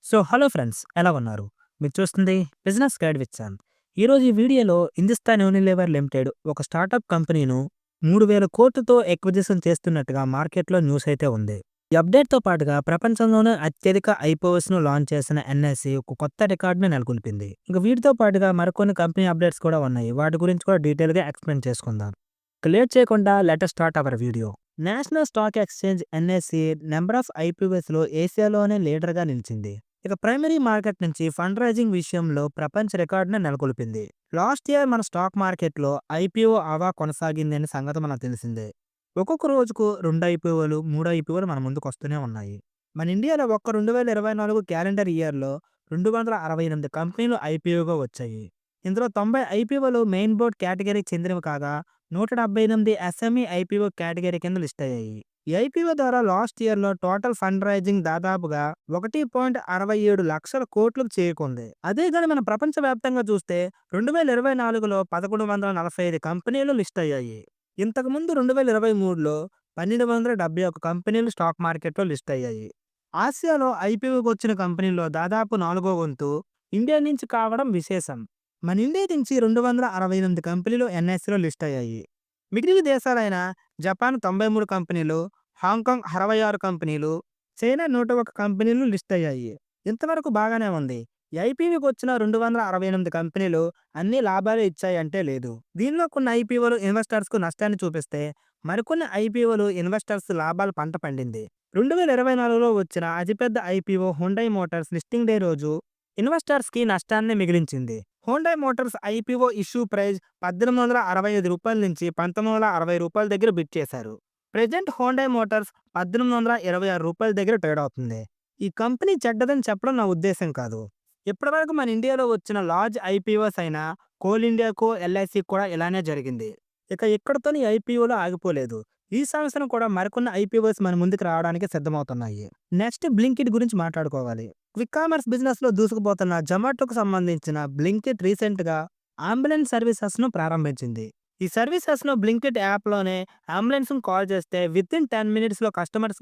Hello friends, ఎలా ఉన్నారు? మీరు చూస్తుంది బిజినెస్ గైడ్ విత్ సామ్. ఈరోజు ఈ వీడియోలో హిందుస్థాన్ యూనిలీవర్ లిమిటెడ్ ఒక స్టార్టప్ కంపెనీను 3000 కోట్లతో ఎక్విజిషన్ చేస్తున్నట్టుగా మార్కెట్లో న్యూస్ అయితే ఉంది. ఈ అప్డేట్‌తో పాటుగా ప్రపంచంలోనే అత్యధిక ఐపీఓస్‌ను లాంచ్ చేసిన ఎన్ఎస్‌ఈ ఒక కొత్త రికార్డుని నెలకొల్పింది. ఇక వీటితో పాటుగా మరికొన్ని కంపెనీ అప్డేట్స్ కూడా ఉన్నాయి. వాటి గురించి కూడా డీటెయిల్‌గా ఎక్స్‌ప్లెయిన్ చేసుకుందాం. ఇక లేట్ చేయకుండా let us start our video. National stock exchange NSE number of ఐపీఓస్‌లో ఏసియాలోనే లీడర్‌గా నిలిచింది. ఇక ప్రైమరీ మార్కెట్ నుంచి ఫండ్ రైజింగ్ విషయంలో ప్రపంచ రికార్డును నెలకొల్పింది. లాస్ట్ ఇయర్ మన స్టాక్ మార్కెట్లో ఐపీఓ హవా కొనసాగింది అనే సంగతి మనకు తెలిసిందే. ఒక్కొక్క రోజుకు 2 ఐపీఓలు, 3 ఐపీఓలు మన ముందుకు వస్తూనే ఉన్నాయి. మన ఇండియాలో ఒక్క 2024 క్యాలెండర్ ఇయర్‌లో 268 కంపెనీలు ఐపీఓగా వచ్చాయి. ఇందులో 90 ఐపీఓలు మెయిన్ బోర్డ్ కేటగిరీకి చెందినవి కాగా 178 ఎస్ఎంఈ ఐపీఓ కేటగిరీ కింద లిస్ట్ అయ్యాయి. ఈ ఐపీఓ ద్వారా లాస్ట్ ఇయర్‌లో టోటల్ ఫండ్ రైజింగ్ దాదాపుగా 1.67 లక్షల కోట్లకు చేరుకుంది. అదే గాని మన ప్రపంచవ్యాప్తంగా చూస్తే 2024లో 1145 కంపెనీలు లిస్ట్ అయ్యాయి. ఇంతకుముందు 2023లో 1271 కంపెనీలు స్టాక్ మార్కెట్‌లో లిస్ట్ అయ్యాయి. ఆసియాలో ఐపీఓకి వచ్చిన కంపెనీల్లో దాదాపు నాలుగో వంతు ఇండియా నుంచి కావడం విశేషం. మన ఇండియా నుంచి 268 కంపెనీలు ఎన్ఎస్‌లో లిస్ట్ అయ్యాయి. మిగిలిన దేశాలైన జపాన్ 93 కంపెనీలు, హాంకాంగ్ 66 కంపెనీలు, చైనా 101 కంపెనీలు లిస్ట్ అయ్యాయి. ఇంతవరకు బాగానే ఉంది. ఈ ఐపీఓకి వచ్చిన 268 కంపెనీలు అన్ని లాభాలే ఇచ్చాయంటే లేదు. దీనిలో కొన్ని ఐపీఓలు ఇన్వెస్టర్స్‌కు నష్టాన్ని చూపిస్తే, మరికొన్ని ఐపీఓలు ఇన్వెస్టర్స్ లాభాల పంట పండింది. 2024లో వచ్చిన అతిపెద్ద IPO Hyundai Motors listing day రోజు ఇన్వెస్టర్స్‌కి నష్టాన్ని మిగిలించింది. Hyundai Motors IPO issue price రూ. 1865 నుంచి రూ. 1960 దగ్గర బిడ్ చేశారు. ప్రెజెంట్ హుండై మోటార్స్ రూ. 1826 దగ్గర ట్రేడ్ అవుతుంది. ఈ కంపెనీ చెడ్డదని చెప్పడం నా ఉద్దేశం కాదు. ఇప్పటివరకు మన ఇండియాలో వచ్చిన లార్జ్ ఐపీఓస్ అయిన కోల్ ఇండియాకో, ఎల్ఐసికి కూడా ఇలానే జరిగింది. ఇక ఇక్కడితోని ఐపీఓలు ఆగిపోలేదు. ఈ సంవత్సరం కూడా మరికొన్ని ఐపీఓస్ మన ముందుకు రావడానికి సిద్ధమవుతున్నాయి. నెక్స్ట్ బ్లింకిట్ గురించి మాట్లాడుకోవాలి. క్విక్ కామర్స్ బిజినెస్‌లో దూసుకుపోతున్న జొమాటోకు సంబంధించిన బ్లింకిట్ రీసెంట్‌గా అంబులెన్స్ సర్వీసెస్‌ను ప్రారంభించింది. ఈ సర్వీసెస్‌ను బ్లింకిట్ యాప్‌లోనే అంబులెన్స్‌ను కాల్ చేస్తే వితిన్ 10 మినిట్స్‌లో కస్టమర్స్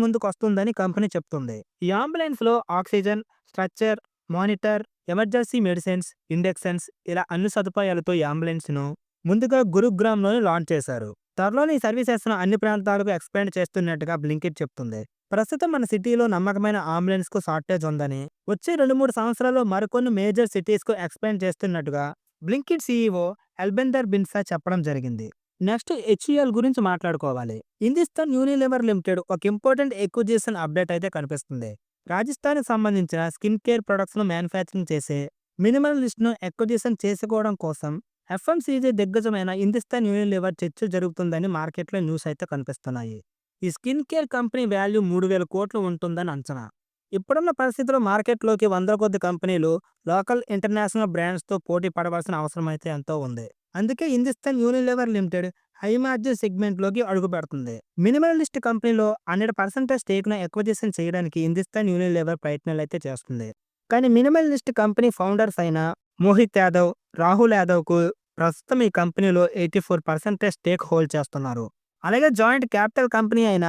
ముందుకు వస్తుందని కంపెనీ చెప్తుంది. ఈ అంబులెన్స్‌లో oxygen, stretcher, monitor, emergency medicines, injections ఇలా అన్ని సదుపాయాలతో ఈ అంబులెన్స్‌ను ముందుగా గురుగ్రామ్‌లోనే లాంచ్ చేశారు. త్వరలోనే ఈ సర్వీసెస్‌ను అన్ని ప్రాంతాలకు ఎక్స్‌పాండ్ చేస్తున్నట్టుగా బ్లింకిట్ చెప్తుంది. ప్రస్తుతం మన సిటీలో నమ్మకమైన అంబులెన్స్‌కు షార్టేజ్ ఉందని, వచ్చే 2-3 సంవత్సరాల్లో మరికొన్ని మేజర్ సిటీస్‌కు ఎక్స్‌పాండ్ చేస్తున్నట్టుగా బ్లింకిట్ సీఈఓ అల్బెందర్ బిన్సా చెప్పడం జరిగింది. నెక్స్ట్ హెచ్యూఎల్ గురించి మాట్లాడుకోవాలి. హిందుస్థాన్ యూనిలీవర్ లిమిటెడ్ ఒక ఇంపార్టెంట్ ఎక్విజిషన్ అప్డేట్ అయితే కనిపిస్తుంది. రాజస్థాన్‌కి సంబంధించిన స్కిన్ కేర్ ప్రొడక్ట్స్‌ను మ్యానుఫ్యాక్చరింగ్ చేసే మినిమల్ లిస్ట్‌ను ఎక్విజిషన్ చేసుకోవడం కోసం ఎఫ్ఎంసీజీ దిగ్గజమైన హిందుస్థాన్ యూనిలీవర్ చర్చలు జరుగుతుందని మార్కెట్‌లో న్యూస్ అయితే కనిపిస్తున్నాయి. ఈ స్కిన్ కేర్ కంపెనీ వాల్యూ 3000 కోట్లు ఉంటుందని అంచనా. ఇప్పుడున్న పరిస్థితుల్లో మార్కెట్లోకి వందల కొద్ది కంపెనీలు లోకల్, ఇంటర్నేషనల్ బ్రాండ్స్‌తో పోటీ పడవలసిన అవసరం అయితే ఎంతో ఉంది. అందుకే Hindustan Unilever Limited high margin సెగ్మెంట్‌లోకి అడుగుపెడుతుంది. మినిమలిస్ట్ కంపెనీలో 100% స్టేక్‌ను ఎక్విజిషన్ చేయడానికి హిందుస్థాన్ యూనిలీవర్ ప్రయత్నాలైతే చేస్తుంది. కానీ మినిమలిస్ట్ కంపెనీ ఫౌండర్స్ అయిన మోహిత్ యాదవ్, రాహుల్ యాదవ్‌కు ప్రస్తుతం ఈ కంపెనీలో 84% స్టేక్ హోల్డ్ చేస్తున్నారు. అలాగే జాయింట్ క్యాపిటల్ కంపెనీ అయిన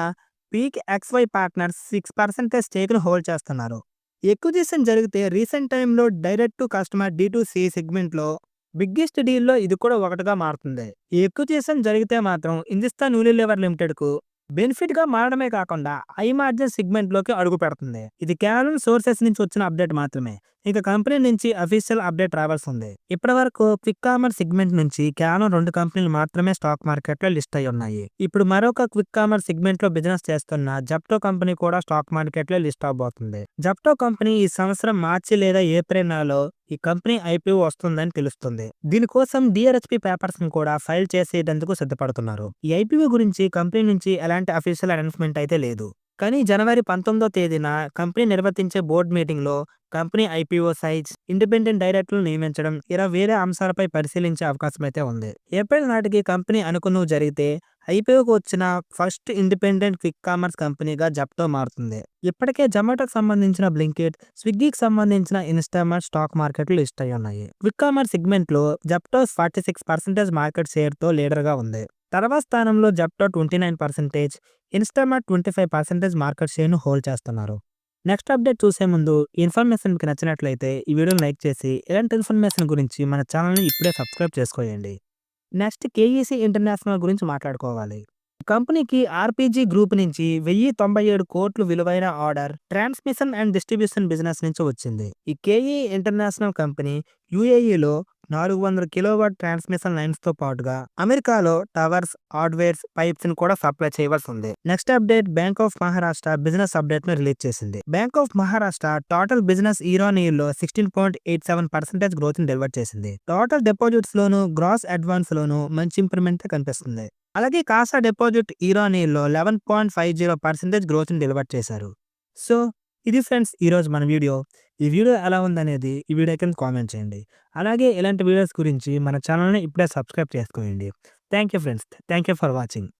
పీక్ ఎక్స్వై పార్ట్నర్స్ 6% స్టేక్‌ను హోల్డ్ చేస్తున్నారు. ఎక్విజిషన్ జరిగితే రీసెంట్ టైంలో డైరెక్ట్ టు కస్టమర్ D2C సెగ్మెంట్‌లో బిగ్గెస్ట్ డీల్‌లో ఇది కూడా ఒకటిగా మారుతుంది. ఈ ఎక్విజిషన్ జరిగితే మాత్రం హిందుస్థాన్ యూనిలీవర్ లిమిటెడ్‌కు బెనిఫిట్‌గా మారడమే కాకుండా హై మార్జిన్ సెగ్మెంట్‌లోకి అడుగు పెడుతుంది. ఇది కేవలం సోర్సెస్ నుంచి వచ్చిన అప్డేట్ మాత్రమే. ఇక కంపెనీ నుంచి అఫీషియల్ అప్డేట్ రావాల్సి ఉంది. ఇప్పటివరకు క్విక్ కామర్స్ సెగ్మెంట్ నుంచి కేవలం 2 కంపెనీలు మాత్రమే స్టాక్ మార్కెట్‌లో లిస్ట్ అయి ఉన్నాయి. ఇప్పుడు మరొక క్విక్ కామర్స్ సెగ్మెంట్‌లో బిజినెస్ చేస్తున్న జెప్టో కంపెనీ కూడా స్టాక్ మార్కెట్‌లో లిస్ట్ అవబోతుంది. జెప్టో కంపెనీ ఈ సంవత్సరం మార్చి లేదా ఏప్రిల్ నెలలో ఈ కంపెనీ ఐపీఓ వస్తుందని తెలుస్తుంది. దీనికోసం డిఆర్హెచ్పి పేపర్స్‌ని కూడా ఫైల్ చేసేందుకు సిద్ధపడుతున్నారు. ఈ ఐపీఓ గురించి కంపెనీ నుంచి ఎలాంటి అఫీషియల్ అనౌన్స్‌మెంట్ అయితే లేదు. కానీ జనవరి 19వ తేదీన కంపెనీ నిర్వహించే బోర్డు మీటింగ్‌లో కంపెనీ ఐపీఓ సైజ్, ఇండిపెండెంట్ డైరెక్టర్లను నియమించడం ఇలా వేరే అంశాలపై పరిశీలించే అవకాశం అయితే ఉంది. ఏప్రిల్ నాటికి కంపెనీ అనుకున్నవి జరిగితే ఐపీఓకి వచ్చిన ఫస్ట్ ఇండిపెండెంట్ క్విక్ కామర్స్ కంపెనీగా జెప్టో మారుతుంది. ఇప్పటికే జొమాటోకి సంబంధించిన బ్లింకిట్, స్విగ్గీకి సంబంధించిన ఇన్స్టామార్ట్ స్టాక్ మార్కెట్లు లిస్ట్ అయి ఉన్నాయి. క్విక్ కామర్స్ సెగ్మెంట్లో జెప్టో 46% మార్కెట్ షేర్తో లీడర్గా ఉంది. తర్వాత స్థానంలో జెప్టో 29%, ఇన్స్టామార్ట్ 25% మార్కెట్ షేర్ను హోల్డ్ చేస్తున్నారు. నెక్స్ట్ అప్డేట్ చూసే ముందు ఈ ఇన్ఫర్మేషన్ మీకు నచ్చినట్లయితే ఈ వీడియోని లైక్ చేసి ఇలాంటి ఇన్ఫర్మేషన్ గురించి మన ఛానల్ని ఇప్పుడే సబ్స్క్రైబ్ చేసుకోండి. నెక్స్ట్ కేఈసీ ఇంటర్నేషనల్ గురించి మాట్లాడుకోవాలి. కంపెనీకి ఆర్పీజీ గ్రూప్ నుంచి 1097 కోట్లు విలువైన order transmission and distribution business నుంచి వచ్చింది. ఈ కేఈ ఇంటర్నేషనల్ కంపెనీ యూఏఈలో 400 కిలోవాట్ ట్రాన్స్మిషన్ లైన్స్ తో పాటుగా అమెరికాలో టవర్స్, హార్డ్వేర్స్, పైప్స్ ని కూడా సప్లై చేయవలసి ఉంది. Next update bank of Maharashtra business update ను రిలీజ్ చేసింది. Bank of Maharashtra total business year లో 16.87% గ్రోత్ ని డెలివర్ చేసింది. టోటల్ డిపాజిట్స్ లోను, గ్రాస్ అడ్వాన్స్ లోను మంచి ఇంప్రూవ్మెంట్ కనిపిస్తుంది. అలాగే కాసా డిపాజిట్ ఇయర్ లో 11.50% గ్రోత్ ని డెలివర్ చేశారు. సో ఇది ఫ్రెండ్స్ ఈరోజు మన వీడియో. ఈ వీడియో ఎలా ఉందనేది ఈ వీడియో కింద కామెంట్ చేయండి. అలాగే ఇలాంటి వీడియోస్ గురించి మన ఛానల్ని ఇప్పుడే సబ్స్క్రైబ్ చేసుకోండి. Thank you friends. Thank you for watching.